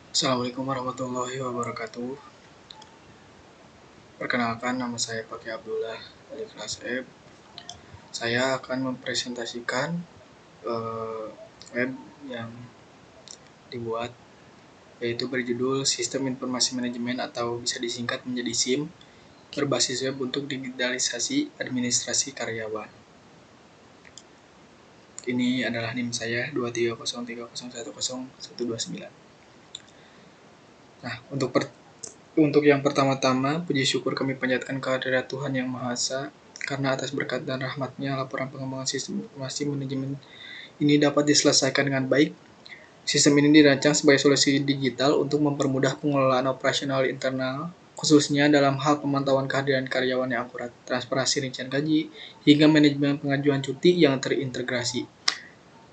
Assalamualaikum warahmatullahi wabarakatuh. Perkenalkan, nama saya Fakih Abdullah dari kelas F. Saya akan mempresentasikan web yang dibuat, yaitu berjudul Sistem Informasi Manajemen atau bisa disingkat menjadi SIM, berbasis web untuk digitalisasi administrasi karyawan. Ini adalah NIM saya 23030101129. Nah, untuk yang pertama-tama, puji syukur kami panjatkan kehadirat Tuhan Yang Maha Esa, karena atas berkat dan rahmat-Nya, laporan pengembangan sistem informasi manajemen ini dapat diselesaikan dengan baik. Sistem ini dirancang sebagai solusi digital untuk mempermudah pengelolaan operasional internal, khususnya dalam hal pemantauan kehadiran karyawan yang akurat, transparansi rincian gaji, hingga manajemen pengajuan cuti yang terintegrasi.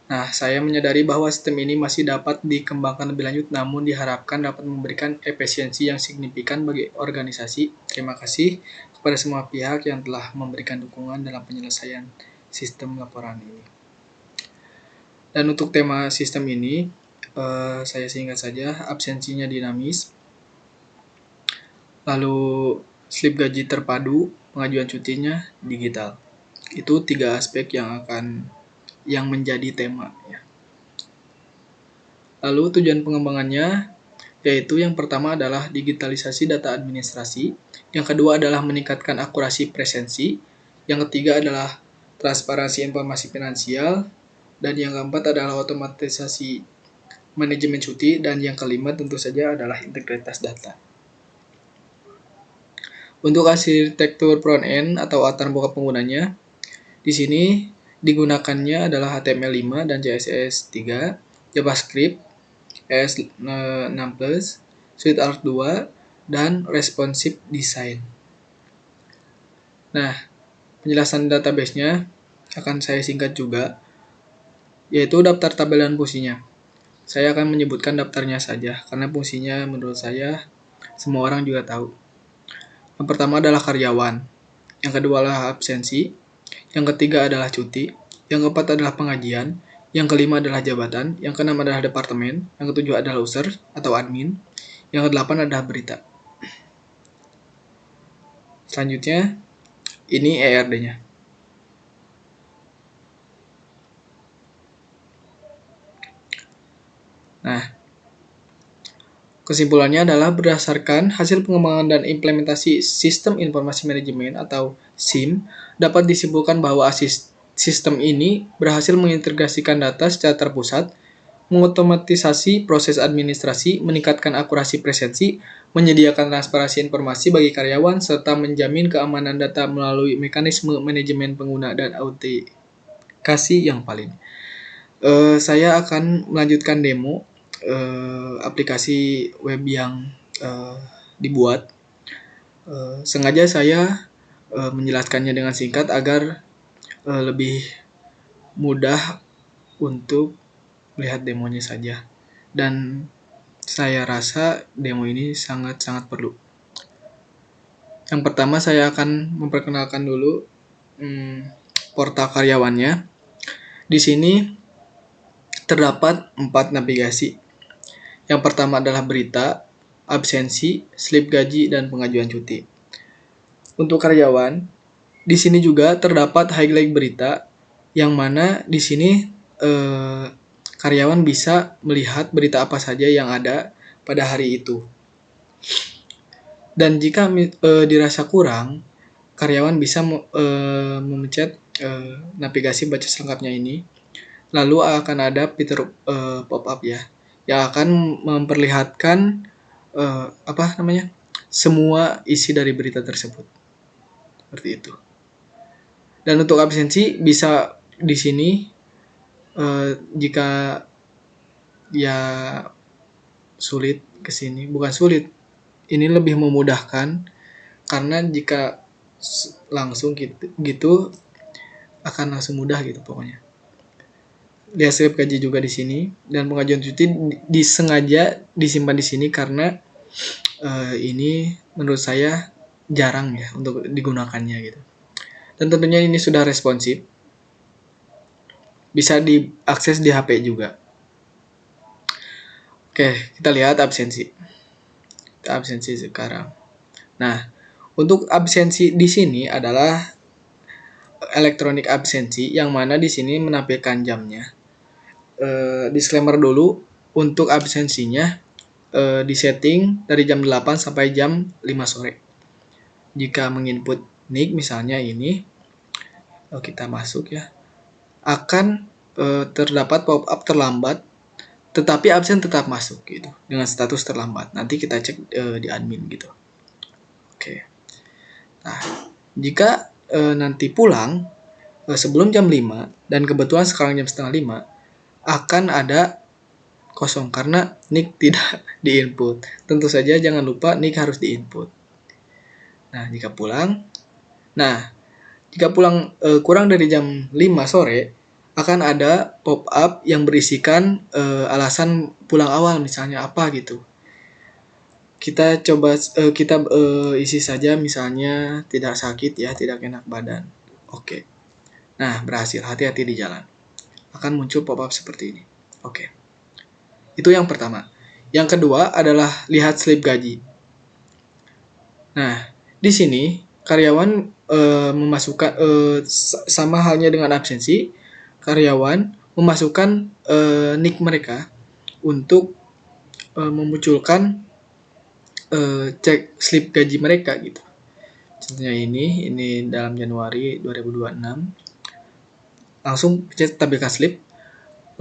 Nah, saya menyadari bahwa sistem ini masih dapat dikembangkan lebih lanjut, namun diharapkan dapat memberikan efisiensi yang signifikan bagi organisasi. Terima kasih kepada semua pihak yang telah memberikan dukungan dalam penyelesaian sistem laporan ini. Dan untuk tema sistem ini, saya singkat saja, absensinya dinamis, lalu slip gaji terpadu, pengajuan cutinya digital. Itu 3 aspek yang menjadi tema ya. Lalu tujuan pengembangannya yaitu yang pertama adalah digitalisasi data administrasi, yang kedua adalah meningkatkan akurasi presensi, yang ketiga adalah transparansi informasi finansial, dan yang keempat adalah otomatisasi manajemen cuti, dan yang kelima tentu saja adalah integritas data. Untuk arsitektur front-end atau latar belakang penggunanya, di sini digunakannya adalah HTML5 dan CSS3, JavaScript, ES6+, SweetArt 2, dan Responsive Design. Nah, penjelasan database-nya akan saya singkat juga, yaitu daftar tabel dan fungsinya. Saya akan menyebutkan daftarnya saja, karena fungsinya menurut saya semua orang juga tahu. Yang pertama adalah karyawan, yang kedua adalah absensi, yang ketiga adalah cuti, yang keempat adalah pengajian, yang kelima adalah jabatan, yang keenam adalah departemen, yang ketujuh adalah user atau admin, yang kedelapan adalah berita. Selanjutnya, ini ERD-nya. Nah, kesimpulannya adalah berdasarkan hasil pengembangan dan implementasi Sistem Informasi Manajemen atau SIM, dapat disimpulkan bahwa sistem ini berhasil mengintegrasikan data secara terpusat, mengotomatisasi proses administrasi, meningkatkan akurasi presensi, menyediakan transparansi informasi bagi karyawan, serta menjamin keamanan data melalui mekanisme manajemen pengguna dan autentikasi yang valid. Saya akan melanjutkan demo aplikasi web yang dibuat. Sengaja saya menjelaskannya dengan singkat agar lebih mudah untuk melihat demonya saja. Dan saya rasa demo ini sangat-sangat perlu. Yang pertama saya akan memperkenalkan dulu portal karyawannya. Di sini terdapat 4 navigasi. Yang pertama adalah berita, absensi, slip gaji, dan pengajuan cuti. Untuk karyawan, di sini juga terdapat highlight berita, yang mana di sini karyawan bisa melihat berita apa saja yang ada pada hari itu. Dan jika dirasa kurang, karyawan bisa memencet navigasi baca selengkapnya ini. Lalu akan ada fitur pop-up ya, yang akan memperlihatkan semua isi dari berita tersebut. Seperti itu. Dan untuk absensi bisa di sini jika ya sulit ke sini, bukan sulit. Ini lebih memudahkan karena jika langsung gitu akan langsung mudah gitu pokoknya. Lihat slip gaji juga di sini, dan pengajuan cuti disengaja disimpan di sini karena ini menurut saya jarang ya untuk digunakannya gitu. Dan tentunya ini sudah responsif, bisa diakses di HP juga. Oke, kita lihat absensi. Absensi sekarang. Nah, untuk absensi di sini adalah elektronik absensi yang mana di sini menampilkan jamnya. Disclaimer dulu, untuk absensinya disetting dari jam 8 sampai jam 5 sore. Jika menginput NIK misalnya ini, kita masuk ya, akan terdapat pop-up terlambat, tetapi absen tetap masuk gitu dengan status terlambat. Nanti kita cek di admin gitu. Oke. Nah, jika nanti pulang sebelum jam 5 dan kebetulan sekarang jam setengah 5, akan ada kosong karena NIK tidak diinput. Tentu saja jangan lupa NIK harus diinput. Nah, jika pulang kurang dari jam 5 sore, akan ada pop-up yang berisikan alasan pulang awal, misalnya apa gitu. Kita coba isi saja, misalnya tidak sakit ya, tidak enak badan. Oke. Nah, berhasil. Hati-hati di jalan. Akan muncul pop-up seperti ini. Oke. Itu yang pertama. Yang kedua adalah lihat slip gaji. Nah, di sini karyawan memasukkan sama halnya dengan absensi, karyawan memasukkan NIK mereka untuk memunculkan cek slip gaji mereka gitu. Contohnya ini dalam Januari 2026. Langsung pencet tampilkan slip,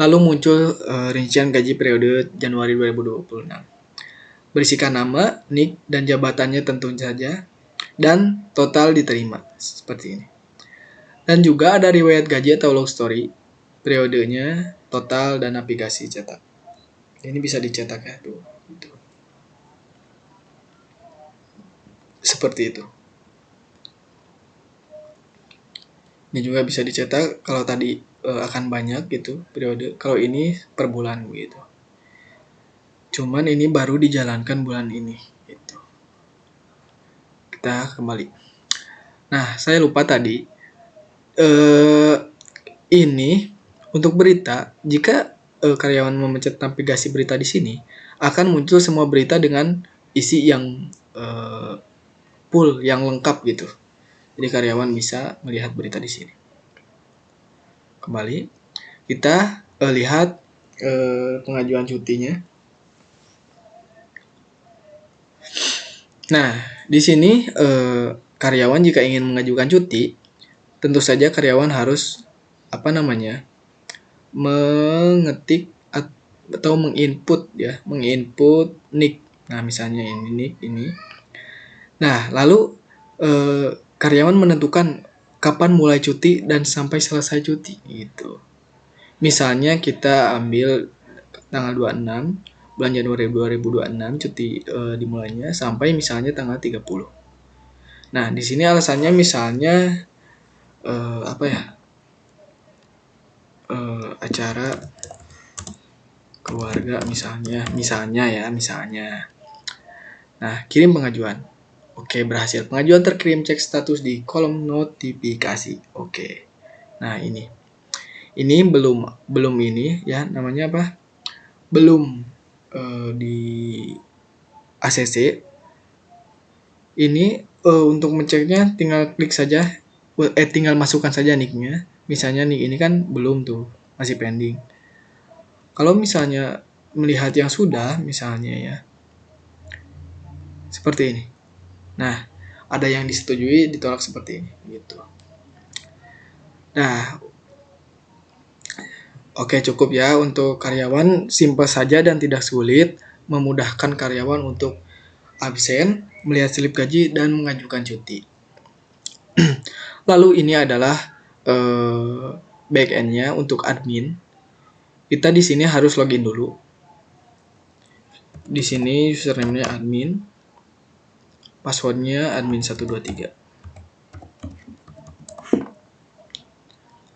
lalu muncul rincian gaji periode Januari 2026. Berisikan nama, NIK, dan jabatannya tentu saja, dan total diterima, seperti ini. Dan juga ada riwayat gaji atau log story, periodenya, total, dan navigasi cetak. Ini bisa dicetak ya, tuh. Seperti itu. Ini juga bisa dicetak kalau tadi akan banyak gitu periode. Kalau ini per bulan gitu. Cuman ini baru dijalankan bulan ini gitu. Kita kembali. Nah, saya lupa tadi. Ini untuk berita, jika karyawan memencet navigasi berita di sini, akan muncul semua berita dengan isi yang full, yang lengkap gitu. Jadi karyawan bisa melihat berita di sini. Kembali, kita lihat pengajuan cutinya. Nah, di sini karyawan jika ingin mengajukan cuti, tentu saja karyawan harus mengetik atau menginput NIK. Nah, misalnya ini NIK ini. Nah, lalu karyawan menentukan kapan mulai cuti dan sampai selesai cuti gitu. Misalnya kita ambil tanggal 26 bulan Januari 2026 cuti dimulainya sampai misalnya tanggal 30. Nah, di sini alasannya misalnya acara keluarga misalnya. Nah, kirim pengajuan. Oke, berhasil. Pengajuan terkirim, cek status di kolom notifikasi. Oke. Nah, ini. Ini belum ini ya, namanya apa? Belum di ACC. Ini untuk menceknya tinggal klik saja, tinggal masukkan saja nicknya. Misalnya nih ini kan belum tuh, masih pending. Kalau misalnya melihat yang sudah, misalnya ya, seperti ini. Nah, ada yang disetujui, ditolak seperti ini, gitu. Nah, oke cukup ya untuk karyawan, simpel saja dan tidak sulit, memudahkan karyawan untuk absen, melihat slip gaji, dan mengajukan cuti. Lalu ini adalah backend-nya untuk admin. Kita di sini harus login dulu. Di sini username-nya admin, password-nya admin123.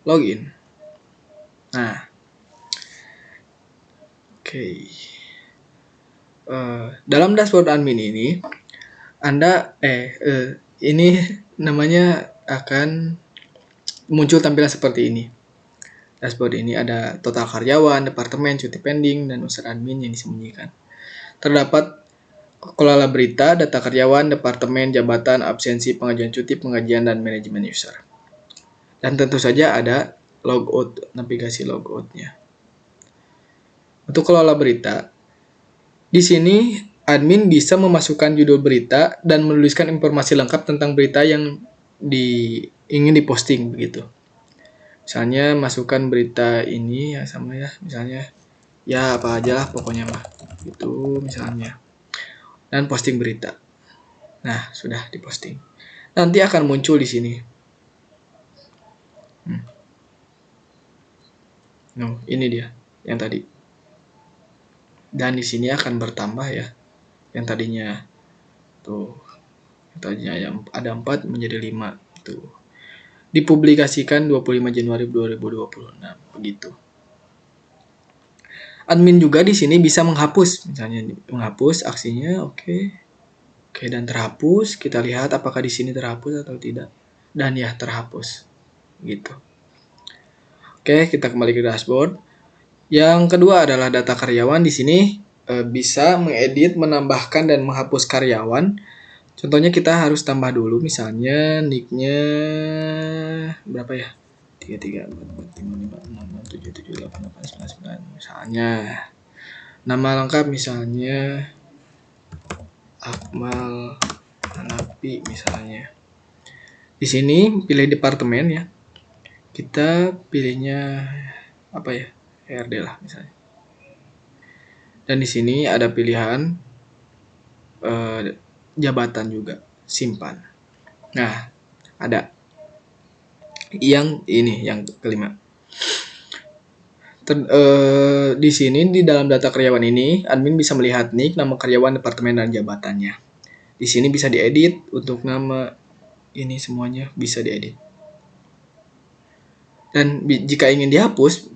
Login. Nah, oke. Dalam dashboard admin ini, Anda ini namanya akan muncul tampilan seperti ini. Dashboard ini ada total karyawan, departemen, cuti pending, dan unsur admin yang disembunyikan. Terdapat kelola berita, data karyawan, departemen, jabatan, absensi, pengajuan cuti, pengajian, dan manajemen user. Dan tentu saja ada logout, navigasi logoutnya. Untuk kelola berita, di sini admin bisa memasukkan judul berita dan menuliskan informasi lengkap tentang berita yang ingin diposting begitu. Misalnya masukkan berita ini ya sama ya, misalnya ya apa aja lah pokoknya mah itu misalnya, dan posting berita. Nah, sudah diposting. Nanti akan muncul di sini. No, ini dia yang tadi. Dan di sini akan bertambah ya. Yang tadinya tuh, yang tadinya ada 4 menjadi 5 tuh. Dipublikasikan 25 Januari 2026 begitu. Admin juga di sini bisa menghapus, misalnya menghapus aksinya, oke, dan terhapus. Kita lihat apakah di sini terhapus atau tidak. Dan ya terhapus, gitu. Oke, kita kembali ke dashboard. Yang kedua adalah data karyawan. Di sini bisa mengedit, menambahkan, dan menghapus karyawan. Contohnya kita harus tambah dulu, misalnya nicknya berapa ya? 33 44 55 56 7 7 8 8 9 9 misalnya. Nama lengkap misalnya Akmal Hanapi misalnya. Di sini pilih departemen ya. Kita pilihnya apa ya? HRD lah misalnya. Dan di sini ada pilihan jabatan juga, simpan. Nah, ada yang ini yang kelima. Di sini di dalam data karyawan ini, admin bisa melihat nick, nama karyawan, departemen, dan jabatannya. Di sini bisa diedit untuk nama ini semuanya bisa diedit. Dan jika ingin dihapus,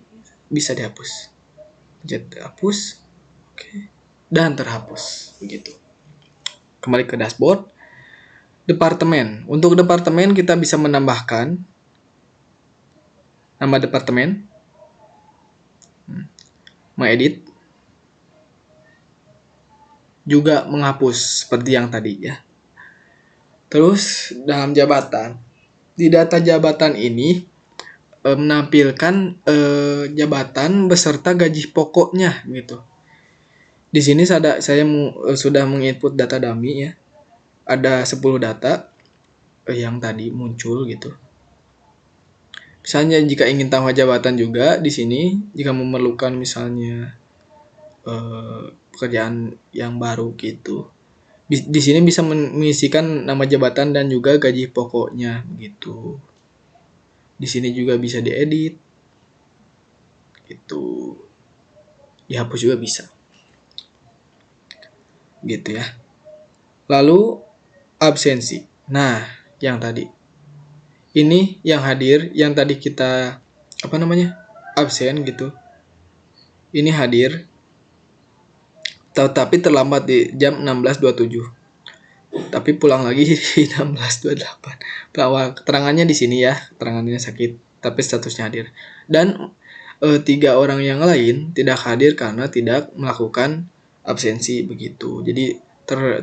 bisa dihapus. Hapus, oke, dan terhapus begitu. Kembali ke dashboard. Departemen. Untuk departemen kita bisa menambahkan nama departemen, mengedit, juga menghapus seperti yang tadi ya. Terus dalam jabatan, di data jabatan ini menampilkan jabatan beserta gaji pokoknya gitu. Di sini saya sudah menginput data dummy ya. Ada 10 data yang tadi muncul gitu. Misalnya jika ingin tambah jabatan juga di sini, jika memerlukan misalnya pekerjaan yang baru gitu. Di sini bisa mengisikan nama jabatan dan juga gaji pokoknya gitu. Di sini juga bisa diedit. Gitu. Dihapus juga bisa. Gitu ya. Lalu absensi. Nah, yang tadi. Ini yang hadir, yang tadi kita absen gitu. Ini hadir, tetapi terlambat di jam 16.27. Tapi pulang lagi di 16.28. Bahwa keterangannya di sini ya, keterangannya sakit, tapi statusnya hadir. Dan 3 orang yang lain tidak hadir karena tidak melakukan absensi begitu. Jadi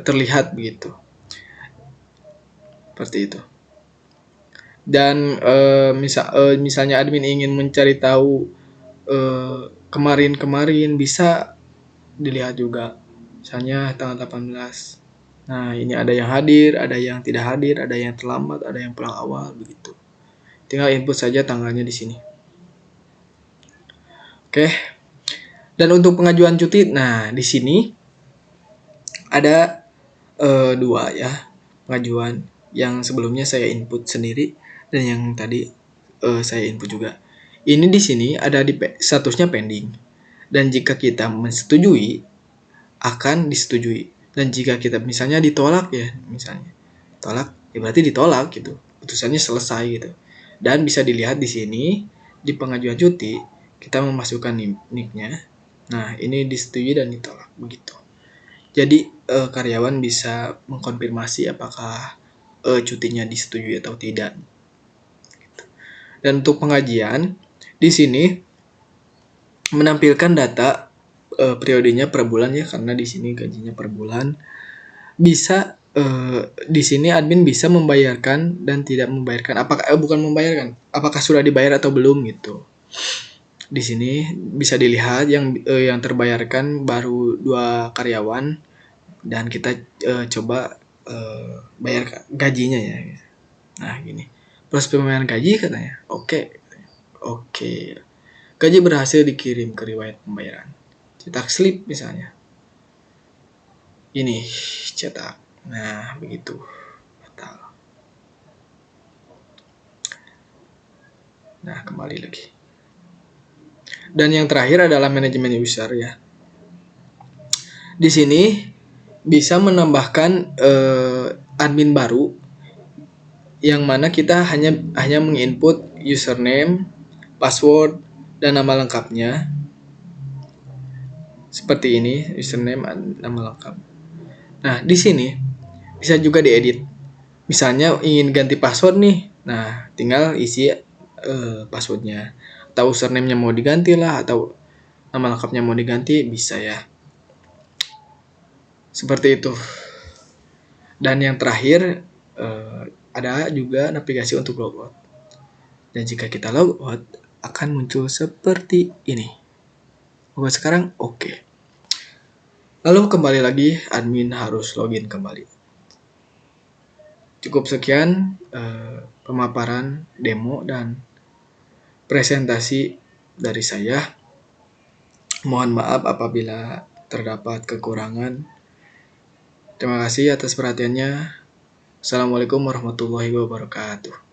terlihat begitu. Seperti itu. Dan misalnya admin ingin mencari tahu kemarin bisa dilihat juga, misalnya tanggal 18. Nah, ini ada yang hadir, ada yang tidak hadir, ada yang terlambat, ada yang pulang awal begitu. Tinggal input saja tanggalnya di sini. Oke. Dan untuk pengajuan cuti, nah di sini ada 2 ya pengajuan. Yang sebelumnya saya input sendiri dan yang tadi saya input juga. Ini di sini ada di statusnya pending. Dan jika kita menyetujui, akan disetujui. Dan jika kita misalnya ditolak ya, misalnya tolak, ya berarti ditolak gitu. Putusannya selesai gitu. Dan bisa dilihat di sini di pengajuan cuti kita memasukkan nicknya. Nah, ini disetujui dan ditolak begitu. Jadi karyawan bisa mengkonfirmasi apakah cutinya disetujui atau tidak. Dan untuk pengajian, Di sini menampilkan data periodenya per bulan ya, karena di sini gajinya per bulan. Bisa di sini admin bisa membayarkan dan tidak membayarkan. Apakah bukan membayarkan, apakah sudah dibayar atau belum gitu. Di sini bisa dilihat yang terbayarkan baru 2 karyawan dan kita coba bayar gajinya ya. Nah, gini. Proses pembayaran gaji katanya. Oke. Oke. Gaji berhasil dikirim ke riwayat pembayaran. Cetak slip misalnya. Ini cetak. Nah, begitu. Nah, kembali lagi. Dan yang terakhir adalah manajemen user ya. Di sini bisa menambahkan admin baru yang mana kita hanya menginput username, password, dan nama lengkapnya. Seperti ini, username, nama lengkap. Nah, di sini bisa juga diedit. Misalnya ingin ganti password nih. Nah, tinggal isi passwordnya. Atau username-nya mau diganti lah, atau nama lengkapnya mau diganti, bisa ya. Seperti itu. Dan yang terakhir, ada juga navigasi untuk logout. Dan jika kita logout, akan muncul seperti ini. Logout sekarang, oke. Lalu kembali lagi, admin harus login kembali. Cukup sekian pemaparan demo dan presentasi dari saya. Mohon maaf apabila terdapat kekurangan. Terima kasih atas perhatiannya. Assalamualaikum warahmatullahi wabarakatuh.